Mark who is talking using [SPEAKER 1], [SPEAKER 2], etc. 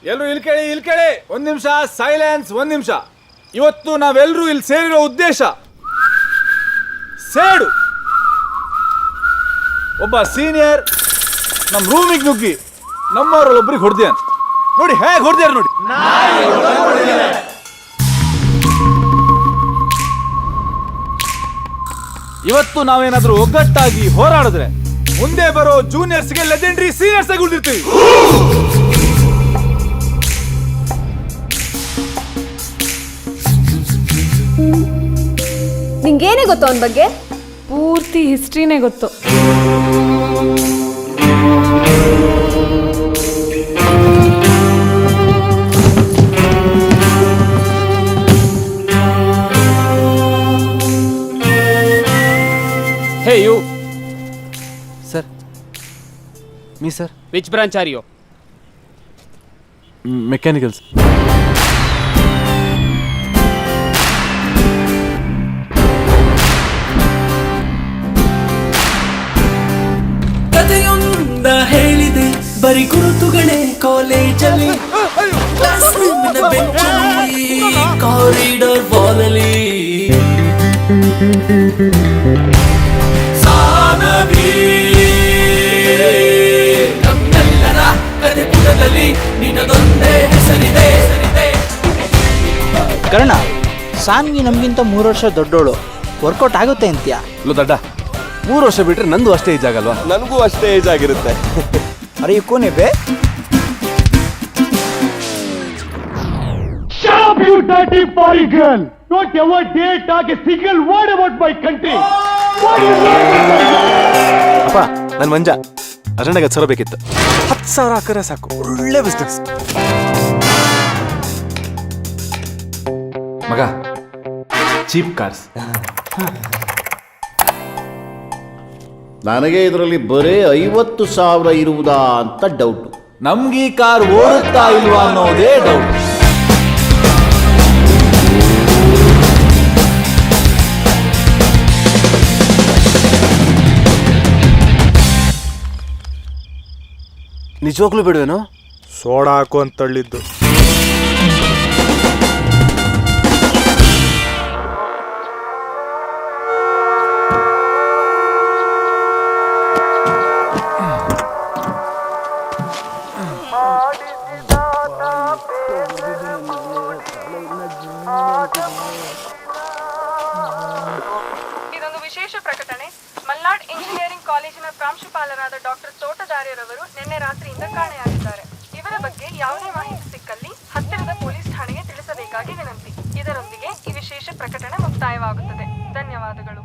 [SPEAKER 1] ಎಲ್ಲರೂ ಇಲ್ಲಿ ಕೇಳಿ ಒಂದ್ ನಿಮಿಷ ಸೈಲೆನ್ಸ್. ಒಂದ್ ನಿಮಿಷ. ಇವತ್ತು ನಾವೆಲ್ಲರೂ ಇಲ್ಲಿ ಸೇರಿರೋ ಉದ್ದೇಶ ಸೇಡು. ಒಬ್ಬ ಸೀನಿಯರ್ ನಮ್ಮ ರೂಮಿಗೆ ನುಗ್ಗಿ ನಮ್ಮವರೊಬ್ಬರಿಗೆ ಹೊಡೆದ್ಯಾನ. ನೋಡಿ ಹೇಗೆ ಹೊಡೆದ್ಯಾರ ನೋಡಿ. ಇವತ್ತು ನಾವೇನಾದ್ರೂ ಒಗ್ಗಟ್ಟಾಗಿ ಹೋರಾಡಿದ್ರೆ ಮುಂದೆ ಬರೋ ಜೂನಿಯರ್ಸ್ಗೆ ಲೆಜೆಂಡರಿ ಸೀನಿಯರ್ಸ್ ಆಗಿ ಉಳಿದಿರ್ತೀವಿ.
[SPEAKER 2] ನಿಂಗೇನೇ ಗೊತ್ತು ಅವನ ಬಗ್ಗೆ?
[SPEAKER 3] ಪೂರ್ತಿ ಹಿಸ್ಟ್ರಿನೇ ಗೊತ್ತು.
[SPEAKER 4] Hey you.
[SPEAKER 5] Sir. Me sir.
[SPEAKER 4] Which branch are you?
[SPEAKER 5] Mechanicals.
[SPEAKER 6] ಕಥೆಯೊಂದ ಹೇಳಿದೆ ಬರಿ ಗುರುತುಗಳೇ ಕಾಲೇಜಲ್ಲಿ, ಕ್ಲಾಸ್ ರೂಮಿನ ಬೆಂಚಲ್ಲಿ, ಕಾರಿಡಾರ್ ವಾಲಲ್ಲಿ. ಸಾನವಿ ನಮ್ಮೆಲ್ಲರ ಕಥೆ ಪುಟದಲ್ಲಿ ನಿನ್ನದೊಂದೇ ಹೆಸರಿದೆ.
[SPEAKER 7] ಕರ್ಣ, ಸಾನ್ವಿ ನಮಗಿಂತ 3 ವರ್ಷ ದೊಡ್ಡೋಳು. ವರ್ಕೌಟ್ ಆಗುತ್ತೆ ಅಂತೀಯಾ?
[SPEAKER 5] ಲೋ ದಡ್ಡ, 3 ವರ್ಷ ಬಿಟ್ರೆ ನಂದು ಅಷ್ಟೇ ಏಜ್ ಆಗಲ್ವಾ?
[SPEAKER 8] ನನಗೂ ಅಷ್ಟೇ ಏಜ್ ಆಗಿರುತ್ತೆ.
[SPEAKER 7] ಅರೆ ಯು ಕೋನೆ ಬೇ?
[SPEAKER 9] Shut up, you dirty boy girl! Don't ever dare talk a single word about my country. What is that?
[SPEAKER 8] ಅಪ್ಪ, ನನ್ ಮಂಜ ಅಜೆಂಡಾಗೆ ಸರ ಬೇಕಿತ್ತು. 10,000 ಹಾಕಿದ್ರೆ ಸಾಕು, ಒಳ್ಳೆ ಬಿಸ್ನೆಸ್.
[SPEAKER 5] ಮಗ, ಚೀಪ್ ಕಾರ್ಸ್.
[SPEAKER 10] ನನಗೆ ಇದರಲ್ಲಿ ಬರೀ 50,000 ಇರುವುದಾ ಅಂತ ಡೌಟು.
[SPEAKER 1] ನಮ್ಗೆ ಈ ಕಾರ್ ಓಡುತ್ತಾ ಇಲ್ವಾ ಅನ್ನೋದೇ ಡೌಟ್.
[SPEAKER 5] ನಿಜವಾಗ್ಲೂ ಬಿಡುವೇನೋ?
[SPEAKER 8] ಸೋಡಾ ಹಾಕು ಅಂತ ತಳ್ಳಿದ್ದು.
[SPEAKER 3] ಇದೊಂದು ವಿಶೇಷ ಪ್ರಕಟಣೆ. ಮಲ್ನಾಡ್ ಇಂಜಿನಿಯರಿಂಗ್ ಕಾಲೇಜಿನ ಪ್ರಾಂಶುಪಾಲರಾದ ಡಾಕ್ಟರ್ ತೋಟದಾರ್ಯರವರು ನಿನ್ನೆ ರಾತ್ರಿಯಿಂದ ಕಾಣೆಯಾಗಿದ್ದಾರೆ. ಇವರ ಬಗ್ಗೆ ಯಾವುದೇ ಮಾಹಿತಿ ಸಿಕ್ಕಲ್ಲಿ ಹತ್ತಿರದ ಪೊಲೀಸ್ ಠಾಣೆಗೆ ತಿಳಿಸಬೇಕಾಗಿ ವಿನಂತಿ. ಇದರೊಂದಿಗೆ ಈ ವಿಶೇಷ ಪ್ರಕಟಣೆ ಮುಕ್ತಾಯವಾಗುತ್ತದೆ. ಧನ್ಯವಾದಗಳು.